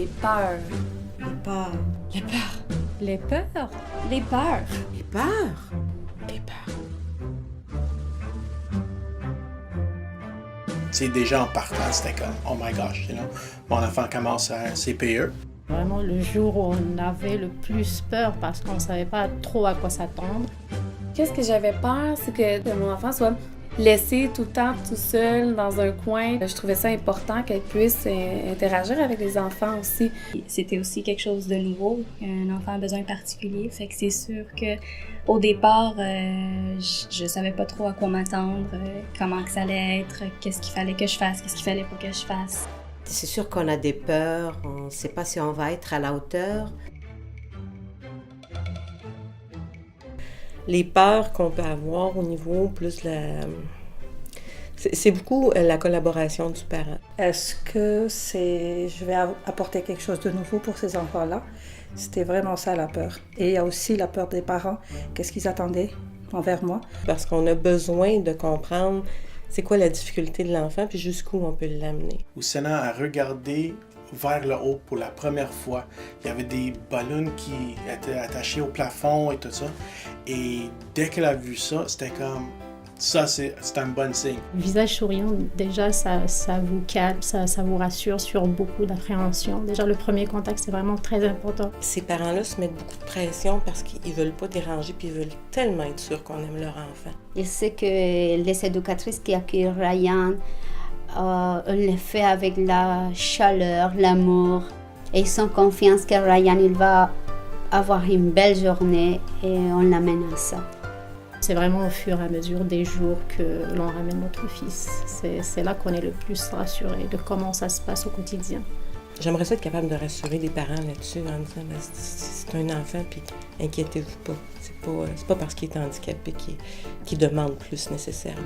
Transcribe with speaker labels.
Speaker 1: Les peurs.
Speaker 2: Les peurs.
Speaker 3: Les peurs.
Speaker 4: Les peurs.
Speaker 3: Les peurs.
Speaker 2: Les peurs.
Speaker 3: Les peurs.
Speaker 5: C'est déjà en partant, c'était comme, oh my gosh, you know, mon enfant commence à CPE.
Speaker 4: Vraiment le jour où on avait le plus peur parce qu'on ne savait pas trop à quoi s'attendre.
Speaker 1: Qu'est-ce que j'avais peur, c'est que mon enfant soit laissé tout le temps tout seul dans un coin. Je trouvais ça important qu'elle puisse interagir avec les enfants aussi.
Speaker 3: C'était aussi quelque chose de nouveau. Un enfant a besoin particulier, fait que c'est sûr que au départ, je savais pas trop à quoi m'attendre, comment que ça allait être, qu'est-ce qu'il fallait que je fasse, qu'est-ce qu'il fallait pas que je fasse.
Speaker 2: C'est sûr qu'on a des peurs, on ne sait pas si on va être à la hauteur.
Speaker 6: Les peurs qu'on peut avoir au niveau plus de la... C'est beaucoup la collaboration du parent.
Speaker 7: Est-ce que je vais apporter quelque chose de nouveau pour ces enfants-là? C'était vraiment ça la peur. Et il y a aussi la peur des parents. Qu'est-ce qu'ils attendaient envers moi?
Speaker 6: Parce qu'on a besoin de comprendre c'est quoi la difficulté de l'enfant puis jusqu'où on peut l'amener.
Speaker 5: Oussena a regardé vers le haut pour la première fois. Il y avait des ballons qui étaient attachés au plafond et tout ça. Et dès qu'elle a vu ça, c'était comme... Ça, c'est un bon signe.
Speaker 4: Le visage souriant, déjà, ça vous calme, ça vous rassure sur beaucoup d'appréhension. Déjà, le premier contact, c'est vraiment très important.
Speaker 6: Ces parents-là se mettent beaucoup de pression parce qu'ils veulent pas déranger puis ils veulent tellement être sûrs qu'on aime leur enfant.
Speaker 3: Je sais que les éducatrices qui accueillent Ryan, on le fait avec la chaleur, l'amour. Et ils ont confiance que Ryan, il va avoir une belle journée et on l'amène à ça.
Speaker 4: C'est vraiment au fur et à mesure des jours que l'on ramène notre fils. C'est là qu'on est le plus rassuré de comment ça se passe au quotidien.
Speaker 6: J'aimerais ça être capable de rassurer les parents là-dessus en disant c'est un enfant puis inquiétez-vous pas. C'est pas parce qu'il est handicapé qu'il demande plus nécessairement.